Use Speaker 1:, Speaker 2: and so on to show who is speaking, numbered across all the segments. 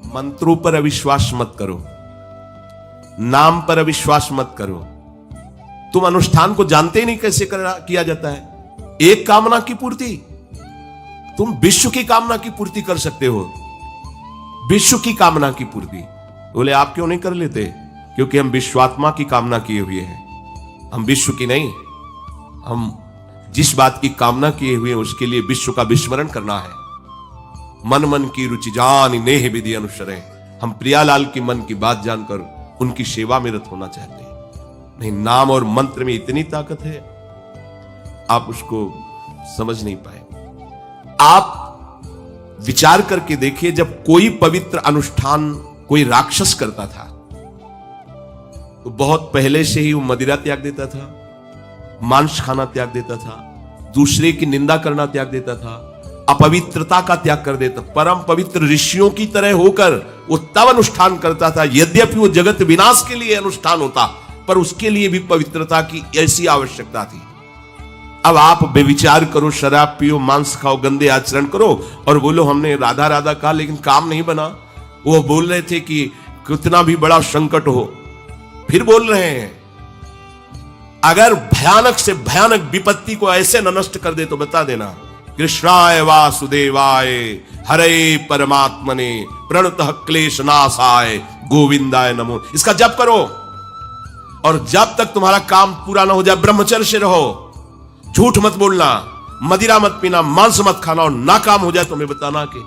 Speaker 1: मंत्रों पर अविश्वास मत करो, नाम पर अविश्वास मत करो। तुम अनुष्ठान को जानते ही नहीं कैसे किया जाता है। एक कामना की पूर्ति, तुम विश्व की कामना की पूर्ति कर सकते हो, विश्व की कामना की पूर्ति। बोले आप क्यों नहीं कर लेते? क्योंकि हम विश्वात्मा की कामना किए हुए हैं, हम विश्व की नहीं। हम जिस बात की कामना किए हुए हैं उसके लिए विश्व का विस्मरण करना है। मन मन की रुचि जान नेह विधि अनुसरे। हम प्रियालाल की मन की बात जानकर उनकी सेवा में रत होना चाहते हैं। नहीं, नाम और मंत्र में इतनी ताकत है, आप उसको समझ नहीं पाए। आप विचार करके देखिए, जब कोई पवित्र अनुष्ठान कोई राक्षस करता था तो बहुत पहले से ही वो मदिरा त्याग देता था, मांस खाना त्याग देता था, दूसरे की निंदा करना त्याग देता था, अपवित्रता का त्याग कर देता। परम पवित्र ऋषियों की तरह होकर वो तब अनुष्ठान करता था। यद्यपि वो जगत विनाश के लिए अनुष्ठान होता, पर उसके लिए भी पवित्रता की ऐसी आवश्यकता थी। अब आप बेविचार करो, शराब पियो, मांस खाओ, गंदे आचरण करो और बोलो हमने राधा राधा कहा लेकिन काम नहीं बना। वो बोल रहे थे कि कितना भी बड़ा संकट हो, फिर बोल रहे हैं। अगर भयानक से भयानक विपत्ति को ऐसे न नष्ट कर दे तो बता देना, कृष्णाय वासुदेवाय हरे परमात्मने प्रणतः क्लेश नाशाय गोविंदाय नमो। इसका जप करो और जब तक तुम्हारा काम पूरा ना हो जाए ब्रह्मचर्य से रहो। झूठ मत बोलना, मदिरा मत पीना, मांस मत खाना, और नाकाम हो जाए तो हमें बताना कि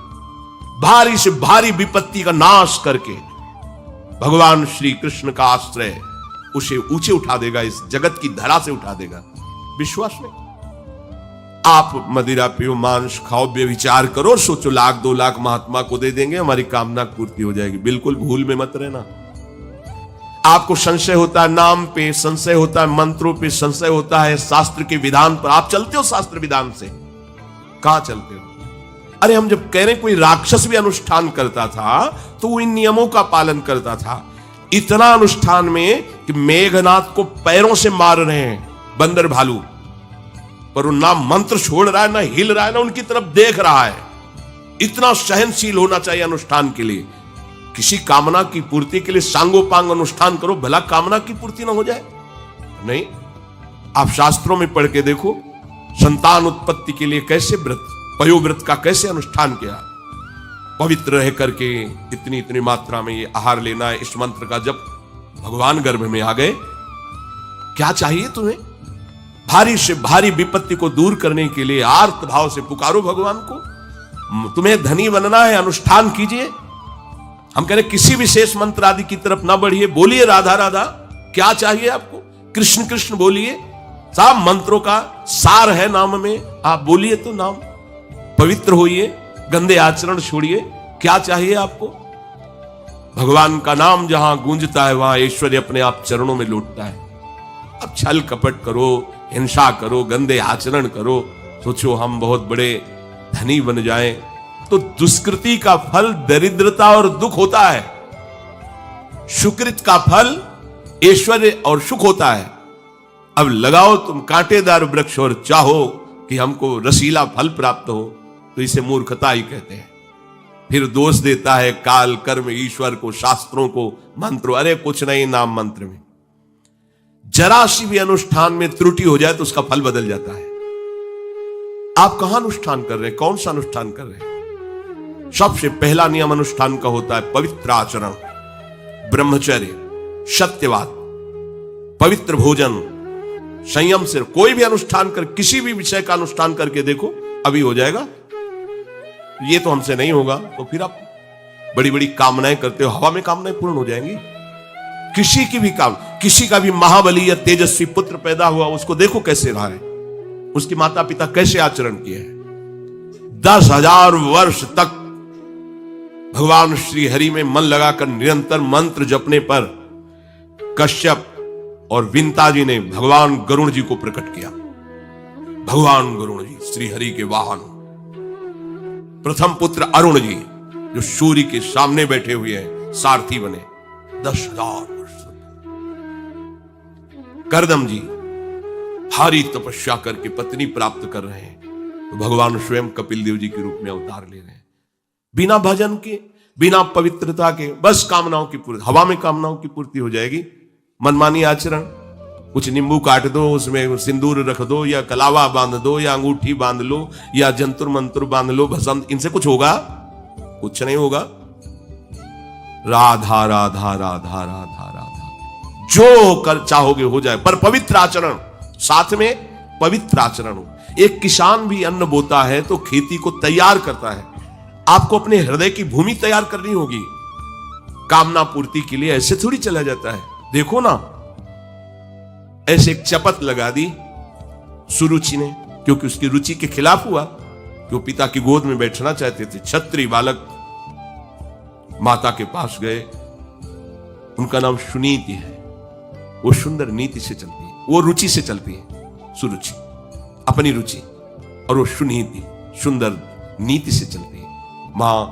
Speaker 1: भारी से भारी विपत्ति का नाश करके भगवान श्री कृष्ण का आश्रय उसे ऊंचे उठा देगा, इस जगत की धरा से उठा देगा। विश्वास में आप मदिरा पियो, मांस खाओ, बेविचार करो, सोचो 1,00,000 2,00,000 महात्मा को दे देंगे, हमारी कामना पूर्ति हो जाएगी। बिल्कुल भूल में मत रहना। आपको संशय होता है नाम पे, संशय होता है मंत्रों पे, संशय होता है शास्त्र के विधान पर। आप चलते हो शास्त्र विधान से? कहां चलते हो? अरे हम जब कह रहे कोई राक्षस भी अनुष्ठान करता था तो वो इन नियमों का पालन करता था। इतना अनुष्ठान में कि मेघनाथ को पैरों से मार रहे हैं बंदर भालू, पर वो ना मंत्र छोड़ रहा है, ना हिल रहा है, ना उनकी तरफ देख रहा है। इतना सहनशील होना चाहिए अनुष्ठान के लिए। किसी कामना की पूर्ति के लिए सांगोपांग अनुष्ठान करो, भला कामना की पूर्ति ना हो जाए। नहीं, आप शास्त्रों में पढ़ के देखो, संतान उत्पत्ति के लिए कैसे व्रत, पयोव्रत का कैसे अनुष्ठान किया। पवित्र रह करके इतनी इतनी मात्रा में ये आहार लेना है, इस मंत्र का जब भगवान गर्भ में आ गए। क्या चाहिए तुम्हें? भारी से भारी विपत्ति को दूर करने के लिए आर्त भाव से पुकारो भगवान को। तुम्हें धनी बनना है, अनुष्ठान कीजिए। हम कह रहे किसी विशेष मंत्र आदि की तरफ ना बढ़िए, बोलिए राधा राधा। क्या चाहिए आपको? कृष्ण कृष्ण बोलिए। सब मंत्रों का सार है नाम में, आप बोलिए तो नाम। पवित्र होइए, गंदे आचरण छोड़िए। क्या चाहिए आपको? भगवान का नाम जहां गूंजता है वहां ऐश्वर्य अपने आप चरणों में लौटता है। अब छल कपट करो, हिंसा करो, गंदे आचरण करो, सोचो हम बहुत बड़े धनी बन जाएं, तो दुष्कृति का फल दरिद्रता और दुख होता है। सुकृत का फल ऐश्वर्य और सुख होता है। अब लगाओ तुम कांटेदार वृक्ष और चाहो कि हमको रसीला फल प्राप्त हो, तो इसे मूर्खता ही कहते हैं। फिर दोष देता है काल, कर्म, ईश्वर को, शास्त्रों को, मंत्रों। अरे कुछ नहीं, नाम मंत्र में जरा सी भी अनुष्ठान में त्रुटि हो जाए तो उसका फल बदल जाता है। आप कहां अनुष्ठान कर रहे हैं? कौन सा अनुष्ठान कर रहे हैं? सबसे पहला नियम अनुष्ठान का होता है पवित्र आचरण, ब्रह्मचर्य, सत्यवाद, पवित्र भोजन, संयम से। कोई भी अनुष्ठान कर, किसी भी विषय का अनुष्ठान करके देखो, अभी हो जाएगा। ये तो हमसे नहीं होगा, तो फिर आप बड़ी बड़ी कामनाएं करते हो, हवा में कामनाएं पूर्ण हो जाएंगी। किसी की भी किसी का भी महाबली या तेजस्वी पुत्र पैदा हुआ, उसको देखो कैसे रहा है, उसके माता पिता कैसे आचरण किए हैं। 10,000 वर्ष तक भगवान श्री हरि में मन लगाकर निरंतर मंत्र जपने पर कश्यप और विंता जी ने भगवान गरुण जी को प्रकट किया। भगवान गरुण जी श्री हरि के वाहन, प्रथम पुत्र अरुण जी जो सूर्य के सामने बैठे हुए हैं, सारथी बने 10,000 वर्ष। करदम जी भारी तपस्या करके पत्नी प्राप्त कर रहे हैं, तो भगवान स्वयं कपिल देव जी के रूप में अवतार ले रहे हैं। बिना भजन के बिना पवित्रता के बस कामनाओं की पूर्ति, हवा में कामनाओं की पूर्ति हो जाएगी। मनमानी आचरण, कुछ नींबू काट दो, उसमें सिंदूर रख दो, या कलावा बांध दो, या अंगूठी बांध लो, या जंतुर मंत्र बांध लो, भस्म, इनसे कुछ होगा? कुछ नहीं होगा। राधा राधा राधा राधा राधा, जो कर चाहोगे हो जाए, पर पवित्र आचरण, साथ में पवित्र आचरण हो। एक किसान भी अन्न बोता है तो खेती को तैयार करता है। आपको अपने हृदय की भूमि तैयार करनी होगी। कामना पूर्ति के लिए ऐसे थोड़ी चला जाता है। देखो ना, ऐसे एक चपत लगा दी सुरुचि ने, क्योंकि उसकी रुचि के खिलाफ हुआ कि वो पिता की गोद में बैठना चाहते थे। क्षत्रिय बालक माता के पास गए, उनका नाम सुनीति है। वो सुंदर नीति से चलती है, वो रुचि से चलती है, सुरुचि अपनी रुचि, और वो सुनीति सुंदर नीति से चलती है। मां,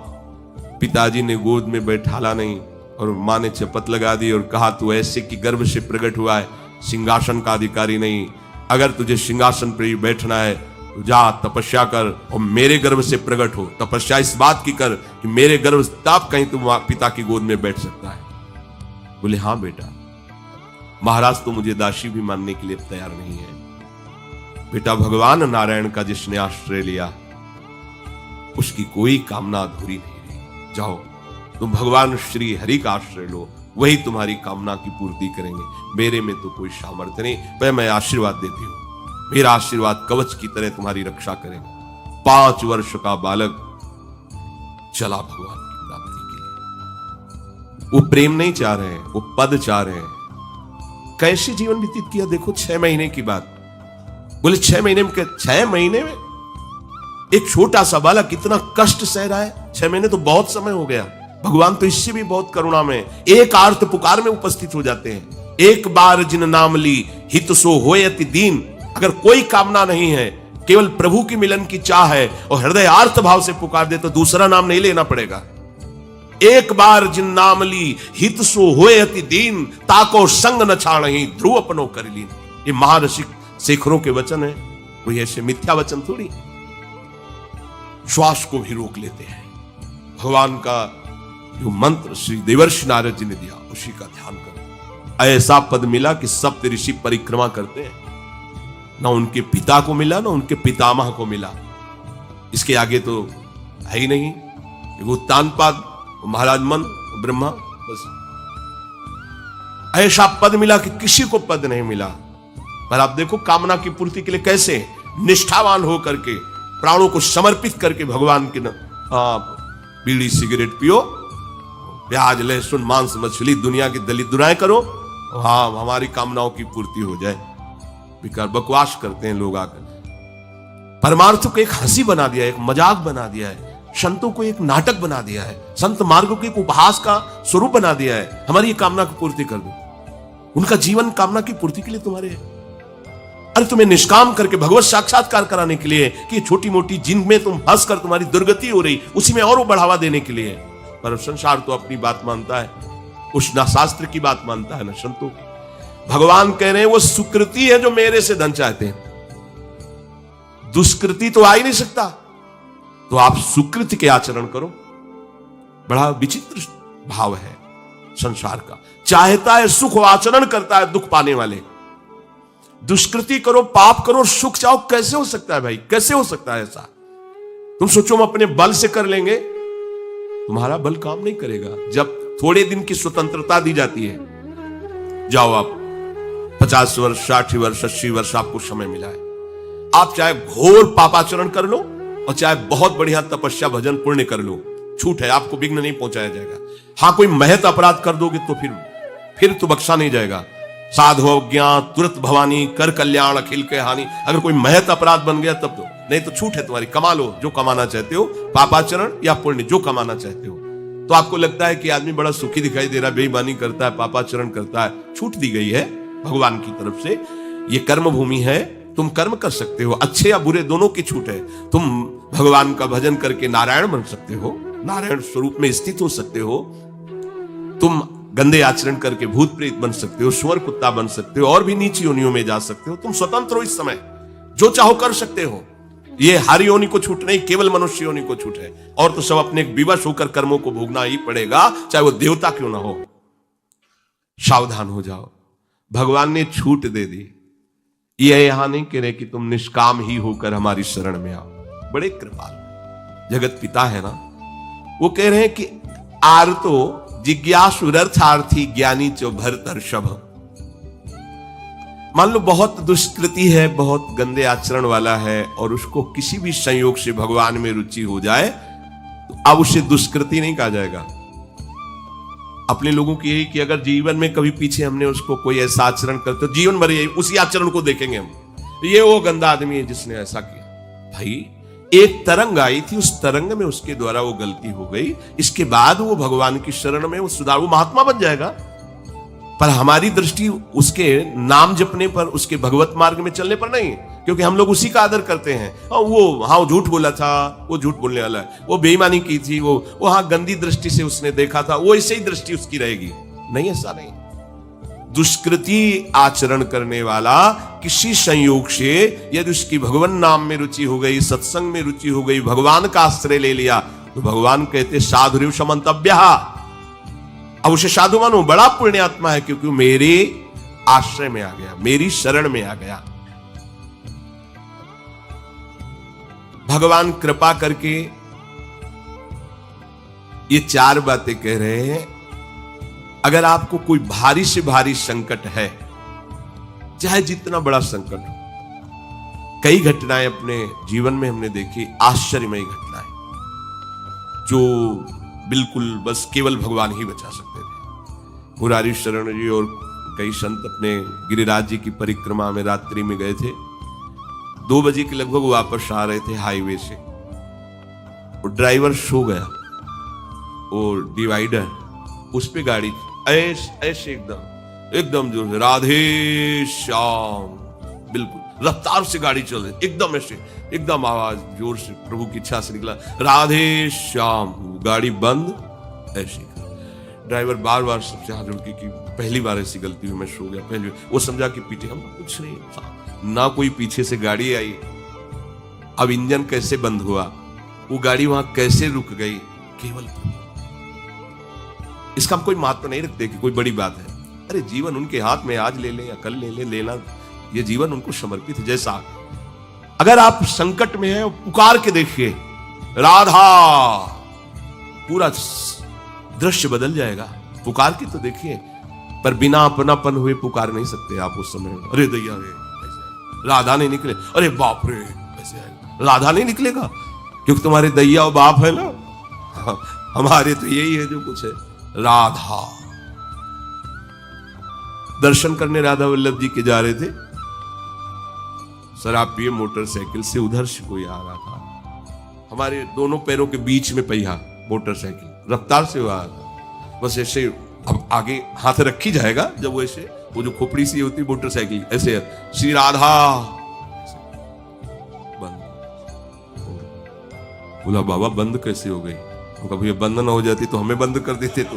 Speaker 1: पिताजी ने गोद में बैठाला नहीं, और मां ने चपत लगा दी और कहा, तू ऐसे कि गर्भ से प्रकट हुआ है, सिंहासन का अधिकारी नहीं। अगर तुझे सिंहासन पर बैठना है तो जा तपस्या कर और मेरे गर्भ से प्रकट हो। तपस्या इस बात की कर कि मेरे गर्भ तब कहीं तू पिता की गोद में बैठ सकता है। बोले, हां बेटा। महाराज तो मुझे दासी भी मानने के लिए तैयार नहीं है। बेटा, भगवान नारायण का जिसने आश्रय लिया उसकी कोई कामना अधूरी नहीं रही। जाओ, तुम भगवान श्री हरि का आश्रय लो, वही तुम्हारी कामना की पूर्ति करेंगे। मेरे में तो कोई सामर्थ्य नहीं, पर मैं आशीर्वाद देती हूं। मेरा आशीर्वाद कवच की तरह तुम्हारी रक्षा करेगा। 5 वर्ष का बालक चला भगवान की प्राप्ति के लिए। वो प्रेम नहीं चाह रहे हैं, वो पद चाह रहे हैं। कैसे जीवन व्यतीत किया देखो। 6 महीने की बात। बोले 6 महीने में, 6 महीने में एक छोटा सा बालक इतना कष्ट सह रहा है। 6 महीने तो बहुत समय हो गया। भगवान तो इससे भी बहुत करुणा में एक आर्त पुकार में उपस्थित हो जाते हैं। एक बार जिन नाम ली हित सो होय अति दीन। अगर कोई कामना नहीं है, केवल प्रभु की मिलन की चाह है और हृदय आर्त भाव से पुकार दे, तो दूसरा नाम नहीं लेना पड़ेगा। एक बार जिन नाम ली हित सो होय अति दीन, ताको संग न छाणहि ध्रुव अपनो कर लीन। ये महारसिक शेखरों के वचन है, कोई ऐसे मिथ्या वचन थोड़ी। श्वास को भी रोक लेते हैं। भगवान का जो मंत्र श्री देवर्षि नारद जी ने दिया, उसी का ध्यान करो। ऐसा पद मिला कि सब ऋषि परिक्रमा करते हैं। ना उनके पिता को मिला, ना उनके पितामह को मिला। इसके आगे तो है ही नहीं। उत्तानपाद, महाराज मन, ब्रह्मा, बस ऐसा पद मिला कि किसी को पद नहीं मिला। पर आप देखो, कामना की पूर्ति के लिए कैसे निष्ठावान हो करके, प्राणों को समर्पित करके भगवान के बीड़ी सिगरेट पियो, प्याज लहसुन मांस मछली दुनिया की दलित दुराएं करो, हाँ हमारी कामनाओं की पूर्ति हो जाए। बेकार बकवास करते हैं लोग आकर। परमार्थ को एक हंसी बना दिया है, एक मजाक बना दिया है। संतों को एक नाटक बना दिया है। संत मार्ग को एक उपहास का स्वरूप बना दिया है। हमारी ये कामना की पूर्ति कर दो। उनका जीवन कामना की पूर्ति के लिए तुम्हारे है। अरे तुम्हें निष्काम करके भगवत साक्षात्कार कराने के लिए कि छोटी मोटी जिनमें तुम फंस कर तुम्हारी दुर्गति हो रही, उसी में और वो बढ़ावा देने के लिए। पर संसार तो अपनी बात मानता है, उस ना शास्त्र की बात मानता है ना संतों की। भगवान कह रहे हैं वो सुकृति है जो मेरे से धन चाहते हैं, दुष्कृति तो आ ही नहीं सकता। तो आप सुकृति के आचरण करो। बड़ा विचित्र भाव है संसार का। चाहता है सुख, आचरण करता है दुख पाने वाले। दुष्कृति करो, पाप करो, सुख चाहो, कैसे हो सकता है भाई? कैसे हो सकता है ऐसा? तुम सोचो हम अपने बल से कर लेंगे, तुम्हारा बल काम नहीं करेगा। जब थोड़े दिन की स्वतंत्रता दी जाती है, जाओ आप 50 वर्ष 60 वर्ष 80 वर्ष आपको समय मिला है, आप चाहे घोर पापाचरण कर लो और चाहे बहुत बढ़िया तपस्या भजन पुण्य कर लो, छूट है, आपको विघ्न नहीं पहुंचाया जाएगा। हाँ, कोई महत अपराध कर दोगे तो फिर तो बख्शा नहीं जाएगा। साधु अज्ञात तुरंत भवानी कर कल्याण अखिल के हानि। अगर कोई महत अपराध बन गया तब तो, नहीं तो छूट है तुम्हारी, कमा लो जो कमाना चाहते हो, पापाचरण या पुण्य जो कमाना चाहते हो। तो आपको लगता है कि आदमी बड़ा सुखी दिखाई दे रहा है, बेईमानी करता है, पापाचरण करता है, छूट दी गई है भगवान की तरफ से। ये कर्म भूमि है, तुम कर्म कर सकते हो, अच्छे या बुरे दोनों की छूट है। तुम भगवान का भजन करके नारायण बन सकते हो, नारायण स्वरूप में स्थित हो सकते हो। तुम गंदे आचरण करके भूत प्रेत बन सकते हो, सुअर कुत्ता बन सकते हो, और भी नीची योनियों में जा सकते हो। तुम स्वतंत्र हो, इस समय जो चाहो कर सकते हो। ये हर योनि को छूट नहीं, केवल मनुष्य योनि को छूट है। और तो सब अपने विवश होकर कर्मों को भोगना ही पड़ेगा, चाहे वो देवता क्यों ना हो। सावधान हो जाओ, भगवान ने छूट दे दी। ये यहां नहीं कह रहे कि तुम निष्काम ही होकर हमारी शरण में आओ। बड़े कृपाल जगत पिता है ना, वो कह रहे हैं कि आर्तो जिज्ञासु रर्थार्थी ज्ञानी चो भरतर्षभ। मान लो बहुत दुष्कृति है, बहुत गंदे आचरण वाला है, और उसको किसी भी संयोग से भगवान में रुचि हो जाए तो अब उसे दुष्कृति नहीं कहा जाएगा। अपने लोगों की यही कि अगर जीवन में कभी पीछे हमने उसको कोई ऐसा आचरण कर, तो जीवन भर यही उसी आचरण को देखेंगे हम, ये वो गंदा आदमी है जिसने ऐसा किया। भाई एक तरंग आई थी, उस तरंग में उसके द्वारा वो गलती हो गई, इसके बाद वो भगवान की शरण में वो सुधारू महात्मा बन जाएगा। पर हमारी दृष्टि उसके नाम जपने पर, उसके भगवत मार्ग में चलने पर नहीं, क्योंकि हम लोग उसी का आदर करते हैं। वो झूठ बोला था, वो झूठ बोलने वाला है, वो बेईमानी की थी, वो गंदी दृष्टि से उसने देखा था, वो ऐसे ही दृष्टि उसकी रहेगी। नहीं, ऐसा नहीं। दुष्कृति आचरण करने वाला किसी संयोग से यदि उसकी भगवान नाम में रुचि हो गई, सत्संग में रुचि हो गई, भगवान का आश्रय ले लिया, तो भगवान कहते साधुरेव समंतव्य। अब उसे साधु मानो, बड़ा पुण्यात्मा है, क्योंकि मेरे आश्रय में आ गया, मेरी शरण में आ गया। भगवान कृपा करके ये 4 बातें कह रहे हैं। अगर आपको कोई भारी से भारी संकट है, चाहे जितना बड़ा संकट हो, कई घटनाएं अपने जीवन में हमने देखी, आश्चर्यमयी घटनाएं, जो बिल्कुल बस केवल भगवान ही बचा सकते थे। मुरारी शरण जी और कई संत अपने गिरिराज जी की परिक्रमा में रात्रि में गए थे। 2 बजे के लगभग वापस आ रहे थे हाईवे से, और ड्राइवर सो गया, और डिवाइडर उस पे गाड़ी ऐसे एकदम जो राधे श्याम, बिल्कुल रफ्तार से गाड़ी चल रही, एकदम ऐसे, एकदम आवाज जोर से प्रभु की इच्छा से निकला, राधे श्याम। गाड़ी बंद, ऐसे ड्राइवर बार बार सबसे हाथ जोड़ के कि पहली बार ऐसी गलती हुई, मैं सो गया। पहले वो समझा कि पीछे हम कुछ नहीं, ना कोई पीछे से गाड़ी आई। अब इंजन कैसे बंद हुआ, वो गाड़ी वहां कैसे रुक गई, केवल इसका हम कोई महत्व नहीं रखते कि कोई बड़ी बात है। अरे जीवन उनके हाथ में, आज ले ले या कल ले ले, लेना ये जीवन उनको समर्पित है। जैसा अगर आप संकट में हैं, पुकार के देखिए राधा, पूरा दृश्य बदल जाएगा। पुकार के तो देखिए, पर बिना अपनापन हुए पुकार नहीं सकते आप उस समय। अरे दैया रे, राधा नहीं निकले, अरे बाप रे, ऐसे राधा नहीं निकलेगा, क्योंकि तुम्हारे दैया और बाप है ना। हमारे तो यही है जो कुछ है, राधा। दर्शन करने राधा वल्लभ जी के जा रहे थे, शराब पिए मोटरसाइकिल से उधर से कोई आ रहा था, हमारे दोनों पैरों के बीच में पहिया मोटरसाइकिल रफ्तार से हुआ, बस ऐसे अब आगे हाथ रखी जाएगा, जब वो ऐसे, वो जो खोपड़ी सी होती मोटरसाइकिल, ऐसे श्री राधा, बंद। बोला बाबा बंद कैसे हो गई? कभी बंद ना हो जाती तो हमें बंद कर देते। तो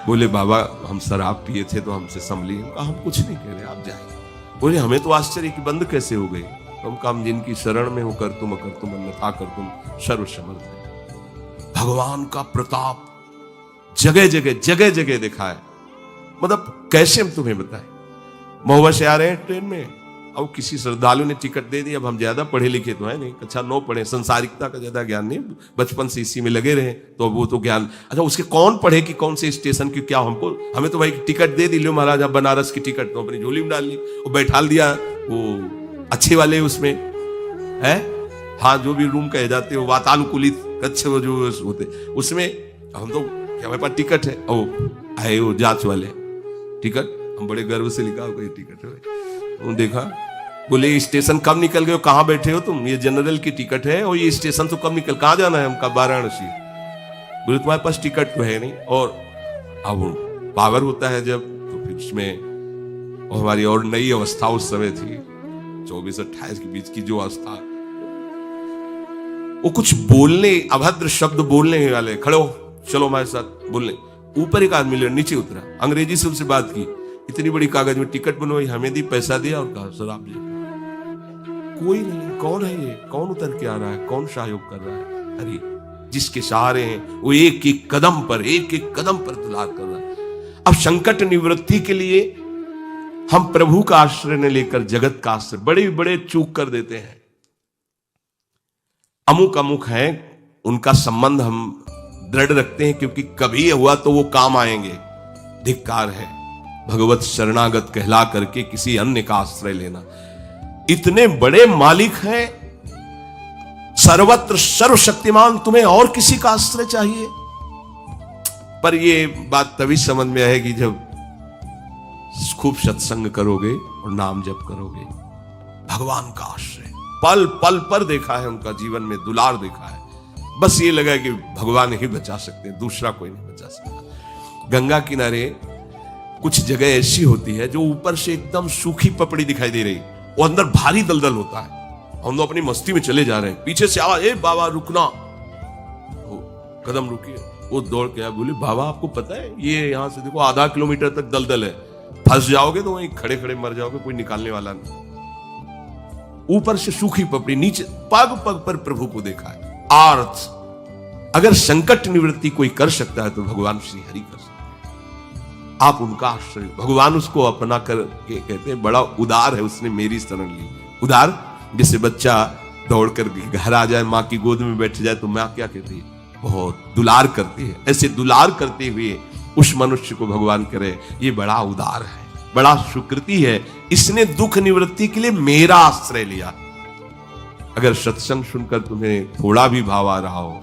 Speaker 1: बोले बाबा हम शराब पिए थे तो हमसे संभली। हम कुछ नहीं कह रहे, आप जाइए। बोले हमें तो आश्चर्य कि बंद कैसे हो गई। हम काम जिनकी शरण में हो, कर तुम अकर तुम अन्यथा कर तुम सर्वसमर्थ है। भगवान का प्रताप जगह जगह जगह जगह दिखा है। मतलब कैसे हम तुम्हें बताएं। महुआ से आ रहे हैं ट्रेन में, अब किसी श्रद्धालु ने टिकट दे दी। अब हम ज्यादा पढ़े लिखे तो है नहीं, कक्षा 9 पढ़े, संसारिकता का ज्यादा ज्ञान नहीं, बचपन से इसी में लगे रहे, तो वो तो ज्ञान। अच्छा उसके कौन पढ़े कि कौन से स्टेशन की क्या, हमको हमें तो भाई टिकट दे दी, लो महाराज आप बनारस की टिकट, तो अपनी झोली में डाल ली और बैठा दिया वो अच्छे वाले उसमें है। हाँ जो भी रूम कहे जाते हो वातानुकूलित अच्छे वो जो होते उसमें, हम तो क्या हमारे पास टिकट है, ओ आए वो जांच वाले टिकट, हम बड़े गर्व से लिखा कोई टिकट है। देखा, बोले स्टेशन कब निकल गए, कहां बैठे हो तुम? ये जनरल की टिकट है और ये स्टेशन तो कब निकल, कहां जाना है हमका? वाराणसी। बोले तुम्हारे पास टिकट तो है नहीं। और अब पावर होता है जब, तो फिर उसमें और हमारी और नई अवस्था उस समय थी 24-28 के बीच की जो अवस्था, वो कुछ बोलने, अभद्र शब्द बोलने वाले, खड़े हो चलो हमारे साथ बोलने। ऊपर एक आदमी नीचे उतरा, अंग्रेजी से उनसे बात की, इतनी बड़ी कागज में टिकट बनवाई, हमें दी, पैसा दिया और कहा सर आप जी। कोई नहीं। कौन है ये? कौन उतर के आ रहा है? कौन सहयोग कर रहा है? अरे जिसके सहारे हैं वो एक एक कदम पर दुलार कर रहा है। अब संकट निवृत्ति के लिए हम प्रभु का आश्रय न लेकर जगत का आश्रय बड़े बड़े चूक कर देते हैं। अमुक अमुक है, उनका संबंध हम दृढ़ रखते हैं क्योंकि कभी हुआ तो वो काम आएंगे। धिक्कार है भगवत शरणागत कहला करके किसी अन्य का आश्रय लेना। इतने बड़े मालिक हैं, सर्वत्र सर्वशक्तिमान, तुम्हें और किसी का आश्रय चाहिए? पर ये बात तभी समझ में आएगी जब खूब सत्संग करोगे और नाम जप करोगे। भगवान का आश्रय पल पल पर देखा है, उनका जीवन में दुलार देखा है। बस ये लगा कि भगवान ही बचा सकते हैं, दूसरा कोई नहीं बचा सकता। गंगा किनारे कुछ जगह ऐसी होती है जो ऊपर से एकदम सूखी पपड़ी दिखाई दे रही, वो अंदर भारी दलदल होता है। हम तो अपनी मस्ती में चले जा रहे हैं, पीछे से आवाज, ए बाबा रुकना, कदम रुकिए। वो दौड़ के आया, बोले बाबा आपको पता है ये यहां से देखो आधा किलोमीटर तक दलदल है, फंस जाओगे तो वहीं खड़े खड़े मर जाओगे, कोई निकालने वाला नहीं। ऊपर से सूखी पपड़ी, नीचे पग पग पर प्रभु को देखा है। अर्थ अगर संकट निवृत्ति कोई कर सकता है तो भगवान श्री हरि कर सकते हैं। आप उनका आश्रय, भगवान उसको अपना कर के कहते हैं बड़ा उदार है, उसने मेरी शरण ली। उदार जैसे बच्चा दौड़कर घर आ जाए, माँ की गोद में बैठ जाए तो माँ क्या कहती है? बहुत दुलार करती है। ऐसे दुलार करते हुए उस मनुष्य को भगवान करे ये बड़ा उदार है, बड़ा सुकृति है, इसने दुख निवृत्ति के लिए मेरा आश्रय लिया। अगर सत्संग सुनकर तुम्हें थोड़ा भी भाव आ रहा हो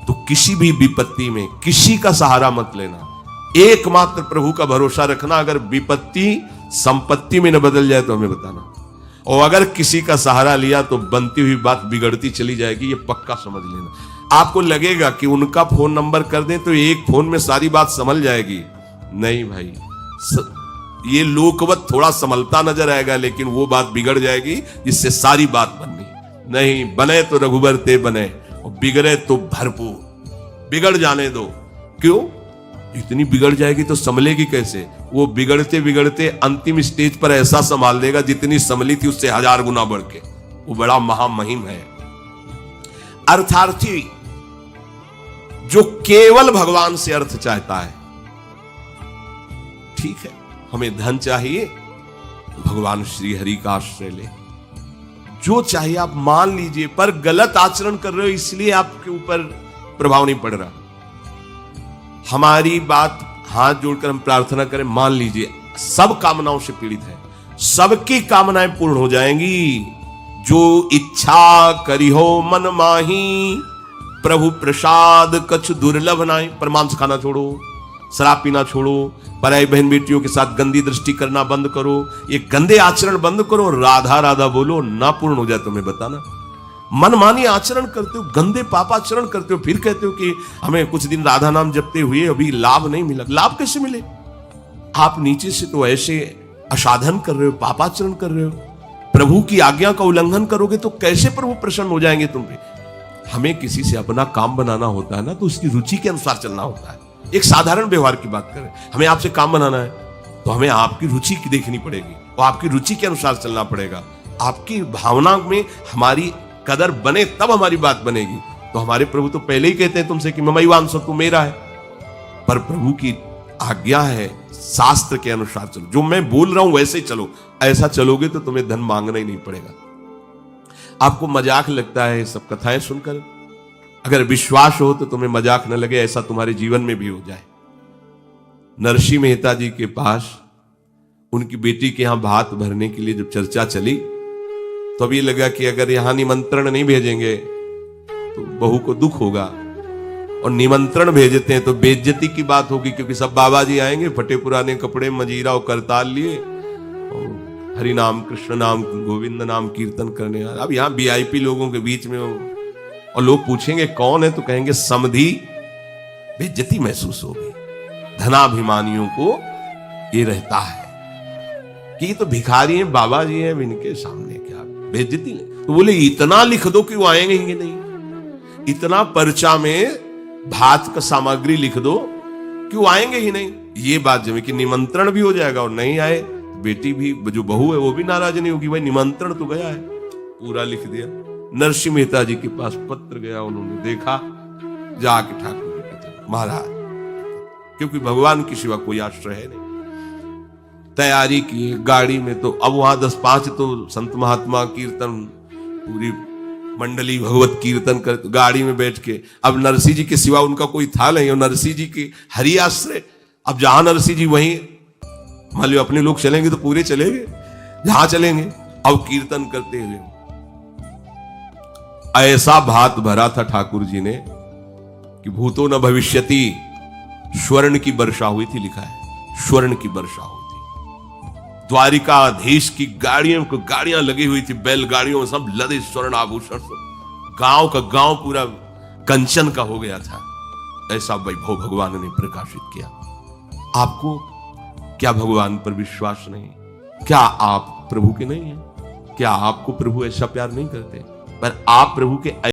Speaker 1: तो किसी भी विपत्ति में किसी का सहारा मत लेना, एकमात्र प्रभु का भरोसा रखना। अगर विपत्ति संपत्ति में न बदल जाए तो हमें बताना, और अगर किसी का सहारा लिया तो बनती हुई बात बिगड़ती चली जाएगी, ये पक्का समझ लेना। आपको लगेगा कि उनका फोन नंबर कर दें तो एक फोन में सारी बात संभल जाएगी, नहीं भाई, ये लोकवत थोड़ा संभलता नजर आएगा, लेकिन वो बात बिगड़ जाएगी जिससे सारी बात बननी नहीं। बने तो रघुबर ते बने और बिगड़े तो भरपूर, बिगड़ जाने दो। क्यों? इतनी बिगड़ जाएगी तो संभलेगी कैसे? वो बिगड़ते बिगड़ते अंतिम स्टेज पर ऐसा संभाल देगा जितनी संभली थी उससे 1000 गुना बढ़ के। वो बड़ा महामहिम है। अर्थार्थी जो केवल भगवान से अर्थ चाहता है, ठीक है, हमें धन चाहिए तो भगवान श्री हरि का आश्रय ले। जो चाहिए आप मान लीजिए, पर गलत आचरण कर रहे हो इसलिए आपके ऊपर प्रभाव नहीं पड़ रहा। हमारी बात हाथ जोड़कर हम प्रार्थना करें, मान लीजिए सब कामनाओं से पीड़ित है, सबकी कामनाएं पूर्ण हो जाएंगी। जो इच्छा करी हो मन माही, प्रभु प्रसाद कछ दुर्लभ नाई। पर मांस खाना छोड़ो, शराब पीना छोड़ो, पराई बहन बेटियों के साथ गंदी दृष्टि करना बंद करो, ये गंदे आचरण बंद करो, राधा राधा बोलो, ना पूर्ण हो जाए तो मैं बताना। मनमानी आचरण करते हो, गंदे पापाचरण करते हो, फिर कहते हो कि हमें कुछ दिन राधा नाम जपते हुए अभी लाभ नहीं मिला। लाभ कैसे मिले? आप नीचे से तो ऐसे असाधन कर रहे हो, पापाचरण कर रहे हो, प्रभु की आज्ञा का उल्लंघन करोगे तो कैसे प्रभु प्रसन्न हो जाएंगे तुम पे? हमें किसी से अपना काम बनाना होता है ना, तो उसकी रुचि के अनुसार चलना होता है। एक साधारण व्यवहार की बात करें, हमें आपसे काम बनाना है तो हमें आपकी रुचि की देखनी पड़ेगी और आपकी रुचि के अनुसार चलना पड़ेगा। आपकी भावना में हमारी कदर बने तब हमारी बात बनेगी। तो हमारे प्रभु तो पहले ही कहते हैं तुमसे कि ममैवांश तू मेरा है, पर प्रभु की आज्ञा है शास्त्र के अनुसार चलो, जो मैं बोल रहा हूं वैसे ही चलो। ऐसा चलोगे तो तुम्हें धन मांगना ही नहीं पड़ेगा। आपको मजाक लगता है सब कथाएं सुनकर, अगर विश्वास हो तो तुम्हें मजाक न लगे, ऐसा तुम्हारे जीवन में भी हो जाए। नरसिंह मेहता जी के पास उनकी बेटी के यहां भात भरने के लिए जब चर्चा चली तो अब ये लगा कि अगर यहां निमंत्रण नहीं भेजेंगे तो बहू को दुख होगा, और निमंत्रण भेजते हैं तो बेइज्जती की बात होगी, क्योंकि सब बाबा जी आएंगे फटे पुराने कपड़े, मजीरा और करताल लिए, और हरि नाम कृष्ण नाम गोविंद नाम कीर्तन करने। अब यहाँ वीआईपी लोगों के बीच में और लोग पूछेंगे कौन है तो कहेंगे समधी, बेइज्जती महसूस होगी। धनाभिमानियों को ये रहता है कि ये तो भिखारी हैं, बाबा जी हैं, इनके सामने क्या बेइज्जती नहीं। तो बोले इतना लिख दो कि वो आएंगे ही नहीं, इतना पर्चा में भात का सामग्री लिख दो कि वो आएंगे ही नहीं। ये बात जब कि निमंत्रण भी हो जाएगा और नहीं आए, बेटी भी जो बहू है वो भी नाराज नहीं होगी, भाई निमंत्रण तो गया है, पूरा लिख दिया। नरसिंह मेहता जी के पास पत्र गया, उन्होंने देखा, जाके ठाकुर जी के महाराज, क्योंकि भगवान की सिवा कोई आश्रय है नहीं। तैयारी की गाड़ी में, तो अब वहां 10-5 तो संत महात्मा कीर्तन, पूरी मंडली भगवत कीर्तन कर, गाड़ी में बैठ के, अब नरसिंह जी के सिवा उनका कोई था नहीं, और नरसिंह जी के हरि आश्रय। अब जहां नरसिंह जी वहीं, मान लो अपने लोग चलेंगे तो पूरे चलेंगे, जहां चलेंगे। अब कीर्तन करते हुए ऐसा भात भरा था ठाकुर जी ने कि भूतो न भविष्यति, स्वर्ण की वर्षा हुई थी, लिखा है स्वर्ण की वर्षा हुई थी। द्वारिकाधीश की गाड़ियां लगी हुई थी, बैलगाड़ियों में सब लदे स्वर्ण आभूषण से, गांव का गांव पूरा कंचन का हो गया था। ऐसा वैभव भगवान ने प्रकाशित किया। आपको क्या भगवान पर विश्वास नहीं? क्या आप प्रभु के नहीं हैं? क्या आपको प्रभु ऐसा प्यार नहीं करते? पर आप प्रभु के